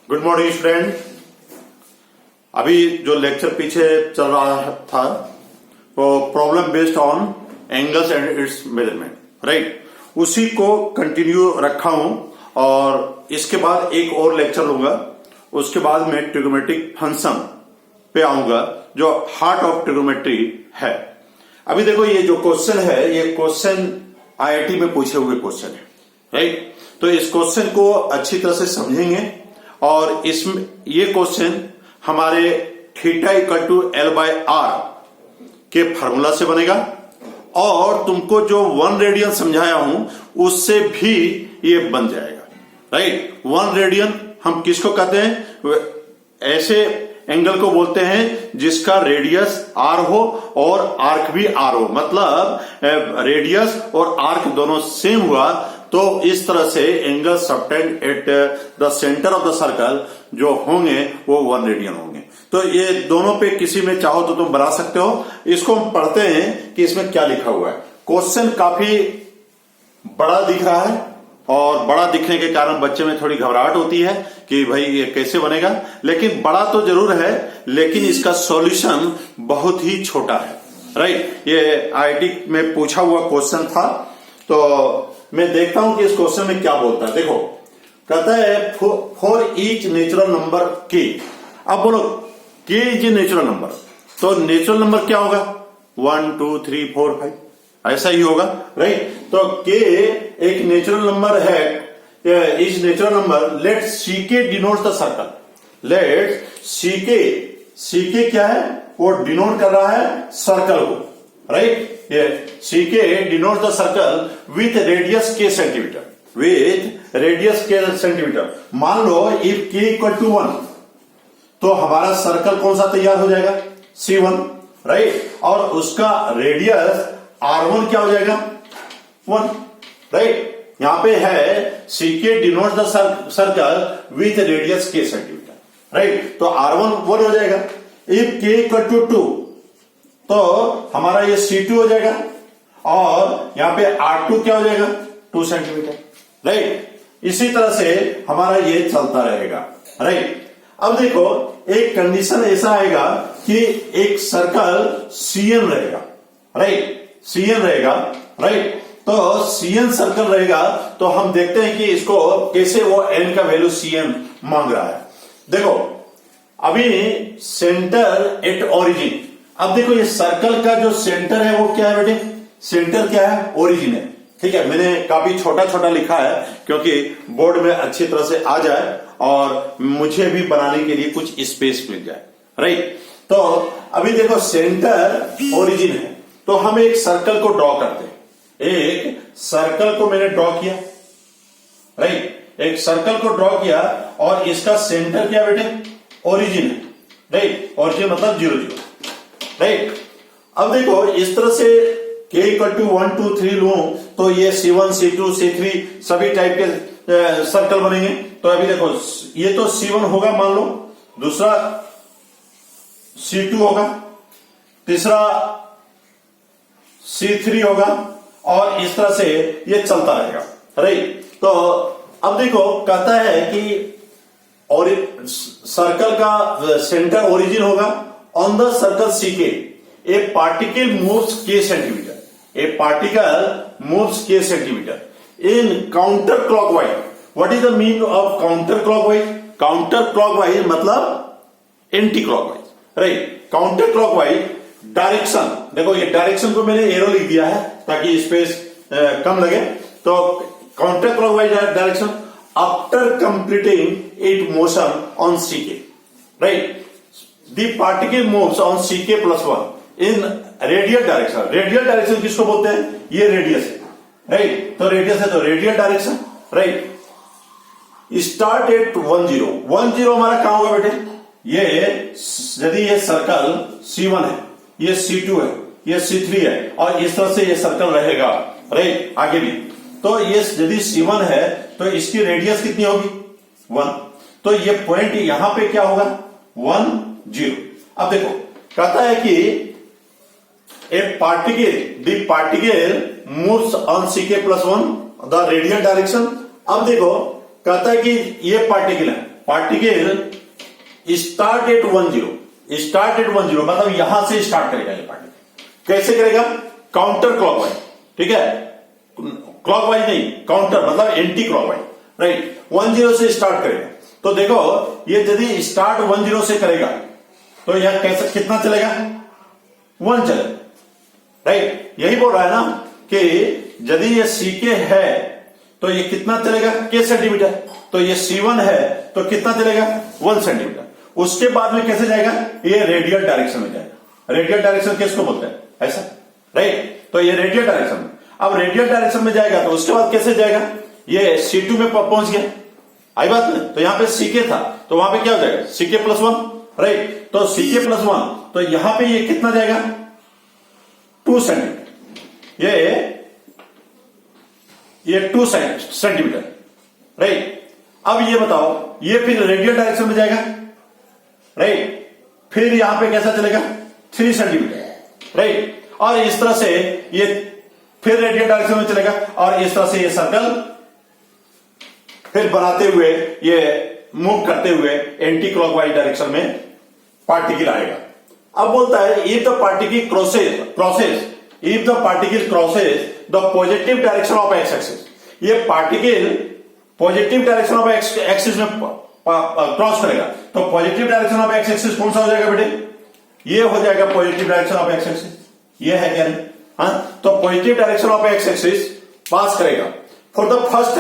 Good morning student. अभी जो lecture पीछे चल रहा था वो problem based on angles and it's measurement, right, उसी को कंटिन्यू रखा हूं और इसके बाद एक और लेक्चर लूंगा। उसके बाद मैं ट्रिग्नोमेट्रिक फंक्शन पे आऊंगा जो हार्ट ऑफ ट्रिग्नोमेट्री है। अभी देखो ये जो क्वेश्चन है ये क्वेश्चन आईआईटी में पूछे हुए क्वेश्चन है, राइट। तो इस क्वेश्चन को अच्छी तरह से समझेंगे और इसमें ये क्वेश्चन हमारे theta equal to L by R के फॉर्मूला से बनेगा और तुमको जो 1 रेडियन समझाया हूं उससे भी ये बन जाएगा, राइट। 1 रेडियन हम किसको कहते हैं? ऐसे एंगल को बोलते हैं जिसका रेडियस आर हो और आर्क भी आर हो, मतलब रेडियस और आर्क दोनों सेम हुआ तो इस तरह से angle subtend at the centre of the circle जो होंगे वो 1 रेडियन होंगे। तो ये दोनों पे किसी में चाहो तो तुम बना सकते हो। इसको हम पढ़ते हैं कि इसमें क्या लिखा हुआ है। क्वेश्चन काफी बड़ा दिख रहा है और बड़ा दिखने के कारण बच्चे में थोड़ी घबराहट होती है कि भाई ये कैसे बनेगा, लेकिन बड़ा तो जरूर है लेकिन इसका सॉल्यूशन बहुत ही छोटा है, राइट। ये आईआईटी में पूछा हुआ क्वेश्चन था तो मैं देखता हूं कि इस क्वेश्चन में क्या बोलता है। देखो कहता है फॉर ईच नेचुरल नंबर के। अब बोलो के इज नेचुरल नंबर, तो नेचुरल नंबर क्या होगा? 1 2 3 4 5 ऐसा ही होगा, राइट। तो के एक नेचुरल नंबर है, is natural number. Let C K denote the circle. Let C K क्या है? वो डिनोट कर रहा है सर्कल को, राइट। ये सी K denote the circle with radius के सेंटीमीटर, विथ रेडियस के सेंटीमीटर। मान लो इफ के इक्वल टू 1 तो हमारा सर्कल कौन सा तैयार हो जाएगा? C1, right. और उसका रेडियस R1 क्या हो जाएगा? 1, राइट। यहां पे है सी K denote the circle with radius के सेंटीमीटर, राइट। तो R1 1 हो जाएगा। इफ के इक्वल टू 2 तो हमारा ये C2 हो जाएगा और यहां पे R2 क्या हो जाएगा? 2 सेंटीमीटर, राइट। इसी तरह से हमारा ये चलता रहेगा, राइट। अब देखो एक कंडीशन ऐसा आएगा कि एक सर्कल CN रहेगा, राइट, CN रहेगा, राइट। तो CN सर्कल रहेगा तो हम देखते हैं कि इसको कैसे वो n का वैल्यू CN मांग रहा है। देखो अभी सेंटर एट ओरिजिन। अब देखो ये सर्कल का जो सेंटर है वो क्या है बेटे? सेंटर क्या है? ओरिजिन है, ठीक है। मैंने काफी छोटा छोटा लिखा है क्योंकि बोर्ड में अच्छी तरह से आ जाए और मुझे भी बनाने के लिए कुछ स्पेस मिल जाए, राइट। तो अभी देखो सेंटर ओरिजिन है तो हम एक सर्कल को ड्रॉ करते हैं। एक सर्कल को मैंने ड्रॉ किया, राइट। एक सर्कल को ड्रॉ किया और इसका सेंटर क्या बेटे? ओरिजिन है, राइट। ओरिजिन मतलब 0 0, राइट। अब देखो इस तरह से k इक्वल टू 1 2 3 लूं तो ये C1 C2 C3 सभी टाइप के सर्कल बनेंगे। तो अभी देखो ये तो C1 होगा मान लो, दूसरा C2 होगा, तीसरा C3 होगा और इस तरह से ये चलता रहेगा, राइट। तो अब देखो कहता है कि और सर्कल का सेंटर ओरिजिन होगा on the circle CK a particle moves k centimetre, a particle moves k centimetre in counter clockwise. What is the mean of counter clockwise? Counter clockwise मतलब anti clockwise, right. Counter clockwise direction, देखो ये direction को मैंने arrow लिख दिया है ताकि space कम लगे। तो counter clockwise direction after completing it motion on CK, right. The particle moves on CK plus 1 in radial direction. Radial direction किसको बोलते हैं? ये रेडियस है, राइट। तो रेडियस है तो radial direction, right. Start at 1 0 1 0 हमारा कहां होगा बेटे? ये यदि ये सर्कल C1 है, ये C2 है, ये C3 है और इस तरह से ये सर्कल रहेगा, राइट, आगे भी। तो ये यदि C1 है तो इसकी रेडियस कितनी होगी? 1। तो ये पॉइंट यहां पे क्या होगा? 1 0। अब देखो कहता है कि ए particle moves on CK plus 1 the radial direction. अब देखो कहता है कि ये पार्टिकल है particle start at 10, start at 10 मतलब यहां से स्टार्ट करेगा ये पार्टिकल। कैसे करेगा? काउंटर क्लॉकवाइज, ठीक है, क्लॉकवाइज नहीं, काउंटर मतलब एंटी क्लॉकवाइज, राइट। 10 से स्टार्ट करेगा। तो देखो ये यदि स्टार्ट 10 से करेगा तो यह कैसे कितना चलेगा? 1 चलेगा, राइट। यही बोल रहा है ना कि यदि ये सीके है तो ये कितना चलेगा? k centimetre. तो ये C1 है तो कितना चलेगा? 1 सेंटीमीटर। उसके बाद में कैसे जाएगा? ये रेडियल डायरेक्शन में जाएगा। रेडियल डायरेक्शन किसको बोलते हैं? ऐसा, राइट। तो ये रेडियल डायरेक्शन, अब रेडियल डायरेक्शन में जाएगा तो उसके बाद कैसे जाएगा? ये C2 में पहुंच गया, आई बात नहीं। तो यहां पे सीके था तो वहां पे क्या हो जाएगा? CK plus 1, right. तो सीके प्लस 1 तो यहां पे ये कितना जाएगा? 2 सेंटीमीटर। ये 2 सेंटीमीटर, राइट। अब ये बताओ, ये फिर रेडियल डायरेक्शन में जाएगा, राइट। फिर यहां पे कैसा चलेगा? 3 सेंटीमीटर, राइट। और इस तरह से ये फिर रेडियल डायरेक्शन में चलेगा और इस तरह से ये सर्कल फिर बनाते हुए, ये मूव करते हुए एंटी क्लॉकवाइज डायरेक्शन में पार्टिकल आएगा। अब बोलता है if the particle crosses if the particle crosses the positive direction of X axis, ये particle positive direction of X axis में क्रॉस करेगा तो positive direction of X axis कौन सा हो जाएगा बेटे? ये हो जाएगा positive direction of X axis. ये है क्या? हाँ, तो positive direction of X axis pass करेगा फॉर द फर्स्ट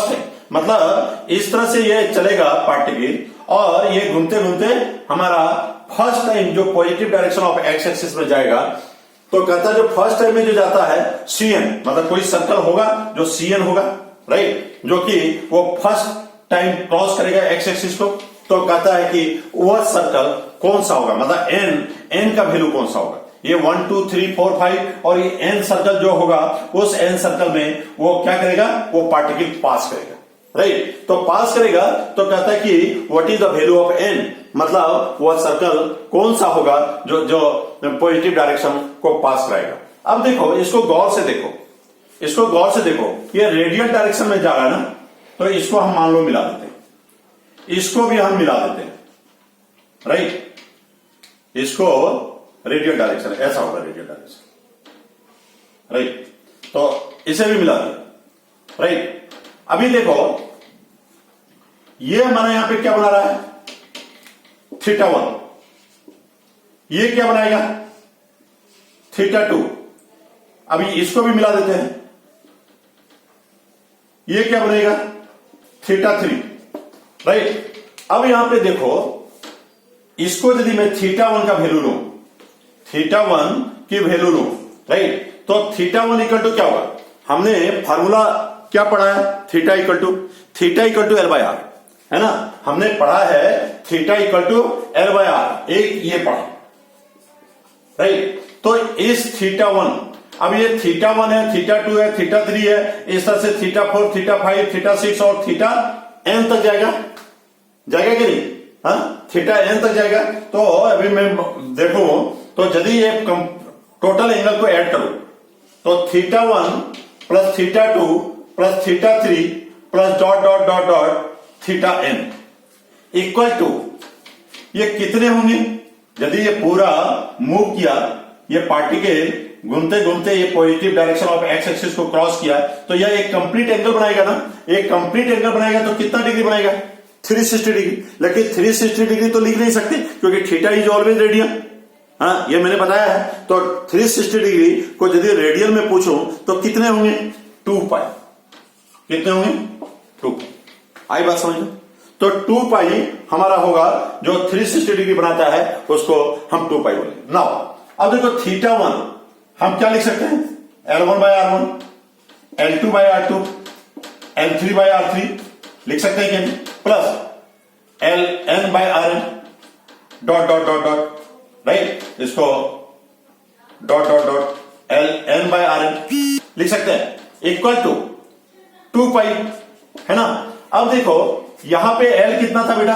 टाइम मतलब इस तरह से ये चलेगा पार्टिकल और ये घूमते घूमते हमारा फर्स्ट टाइम जो positive direction of X axis में जाएगा तो कहता है जो फर्स्ट टाइम में जो जाता है CN मतलब कोई सर्कल होगा जो CN होगा, राइट, जो कि वो फर्स्ट टाइम क्रॉस करेगा एक्स एक्सिस को। तो कहता है कि वह सर्कल कौन सा होगा, मतलब n का वैल्यू कौन सा होगा? ये 1 2 3 4 5 और ये n सर्कल जो होगा उस n सर्कल में वो क्या करेगा? वो पार्टिकल पास करेगा, राइट। तो पास करेगा तो कहता है कि what is the value of n, मतलब वह सर्कल कौन सा होगा जो पॉजिटिव डायरेक्शन को पास कराएगा। अब देखो इसको गौर से देखो, ये रेडियल डायरेक्शन में जा रहा है ना, तो इसको हम मान लो मिला देते हैं, इसको भी हम मिला देते हैं, राइट। इसको रेडियल डायरेक्शन ऐसा होगा, रेडियल डायरेक्शन, राइट। तो इसे भी मिला दें, राइट। अभी देखो ये हमारा यहां पे क्या बना रहा है? θ1। ये क्या बनाएगा? θ2। अभी इसको भी मिला देते हैं, ये क्या बनेगा? θ3, राइट। अब यहां पे देखो इसको यदि मैं θ1 का वैल्यू लूं, θ1 की वैल्यू लूं, राइट, तो θ1 इक्वल टू क्या होगा? हमने फार्मूला क्या पढ़ा है? Theta equal to L by R, है ना। हमने पढ़ा है theta equal to L by R, एक ये पढ़ा, राइट। तो इस θ1, अब ये θ1 है, θ2 है, θ3 है, इस तरह से θ4 θ5 θ6 और θn तक जाएगा कि नहीं? हाँ, θn तक जाएगा। तो अभी मैं देखूं तो यदि ये टोटल एंगल को ऐड करूं तो θ1 plus θ2 plus θ3 plus dot dot dot dot θn equal to ये कितने होंगे? यदि ये पूरा मूव किया, ये पार्टिकल घूमते घूमते ये positive direction of X axis को क्रॉस किया तो यह एक कंप्लीट एंगल बनाएगा ना। एक कंप्लीट एंगल बनाएगा तो कितना डिग्री बनाएगा? 360 डिग्री। लेकिन 360 डिग्री तो लिख नहीं सकते क्योंकि थीटा इज ऑलवेज रेडियल। हाँ, ये मैंने बताया है। तो 360 डिग्री को यदि रेडियल में पूछूं तो कितने होंगे? 2 पाई। कितने होंगे? 2 पाई। आई बात समझ लो। तो 2 पाई हमारा होगा, जो 360 डिग्री बनाता है उसको हम 2 पाई बोलेंगे। नाउ अब देखो θ1 हम क्या लिख सकते हैं? L1 bye R1, L2 bye R2, L3 bye R3 लिख सकते हैं क्या? Plus Ln by Rn dot dot dot dot, right, इसको dot dot dot Ln by Rn लिख सकते हैं, इक्वल टू 2 पाई, है ना। अब देखो यहां पे L कितना था बेटा?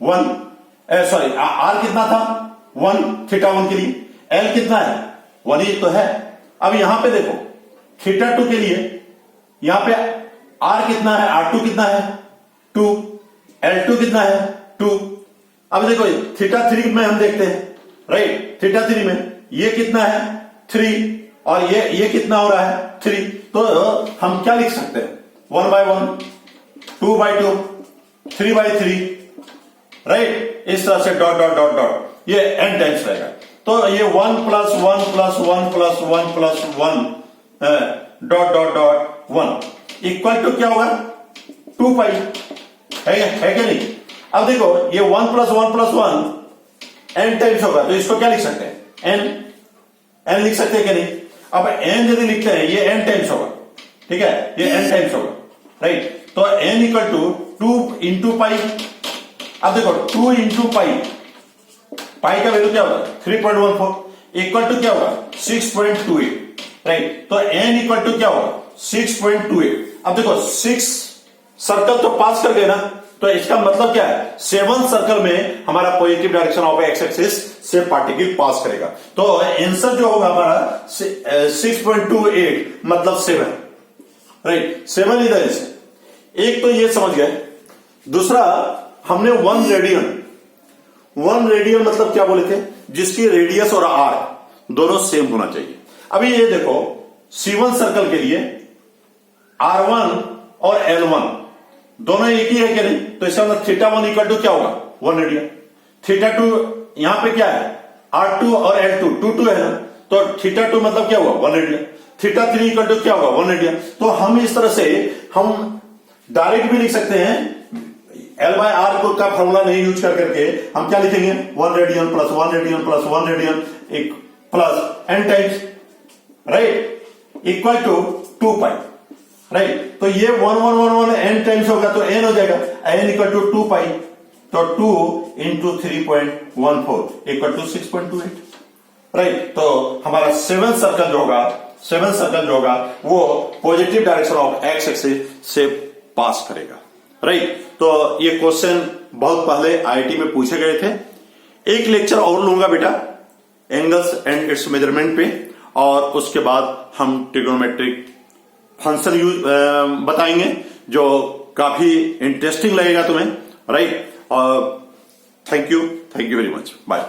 1, सॉरी R कितना था? 1 θ1 के लिए। L कितना है? 1 ही तो है। अब यहां पे देखो θ2 के लिए यहां पे R कितना है? R2 कितना है? 2, L2 कितना है 2। अब देखो थीटा 3 में हम देखते हैं, राइट, थीटा 3 में ये कितना है 3 और ये कितना हो रहा है 3। तो हम क्या लिख सकते हैं 1/1, 2/2, 3/3, राइट, इस तरह से डॉट डॉट डॉट डॉट ये n टाइम्स रहेगा। तो ये 1 + 1 + 1 + 1 + 1 dot dot dot 1 equal to क्या होगा 2 पाई, है क्या नहीं। अब देखो ये 1 + 1 + 1 n टाइम्स होगा, तो इसको क्या लिख सकते हैं n लिख सकते हैं क्या नहीं। अब n यदि लिखते हैं ये n टाइम्स होगा, ठीक है, ये n टाइम्स होगा, राइट। तो n equal to 2 into pi. अब देखो 2 इंटू पाई का वैल्यू क्या होगा 3.14 इक्वल टू क्या होगा 6.28, राइट। तो n इक्वल टू क्या होगा 6.28। अब देखो 6 सर्कल तो पास कर गए ना, तो इसका मतलब क्या है 7 सर्कल में हमारा positive direction of X axis से पार्टिकल पास करेगा। तो आंसर जो होगा हमारा 6.28 मतलब 7, राइट, 7 इधर से। एक तो ये समझ गए। दूसरा हमने 1 रेडियन मतलब क्या बोले थे, जिसकी रेडियस और आर दोनों सेम होना चाहिए। अभी ये देखो C1 सर्कल के लिए R1 और L1 दोनों एक ही है क्या नहीं, तो इसका मतलब θ1 इक्वल टू क्या होगा 1 रेडियन। θ2 यहां पे क्या है R2 और L2 2 है ना, तो θ2 मतलब क्या हुआ 1 रेडियन। θ3 इक्वल टू क्या होगा 1 रेडियन। तो हम इस तरह से हम डायरेक्ट भी लिख सकते हैं, L/R का फॉर्मूला नहीं यूज करके हम क्या लिखेंगे 1 radian + 1 radian + 1 radian plus n times, right, equal to 2 pi, right. तो ये 1 1 1 1 n टाइम्स होगा तो n हो जाएगा, n इक्वल टू 2 पाई, तो 2 इंटू 3.14 इक्वल टू 6.28, राइट। तो हमारा 7 सर्कल जो होगा वो positive direction of X axis से पास करेगा, राइट। तो ये क्वेश्चन बहुत पहले आईआईटी में पूछे गए थे। एक लेक्चर और लूंगा बेटा एंगल्स एंड इट्स मेजरमेंट पे, और उसके बाद हम ट्रिग्नोमेट्रिक फंक्शन बताएंगे जो काफी इंटरेस्टिंग लगेगा तुम्हें, राइट। और thank you very much, bye.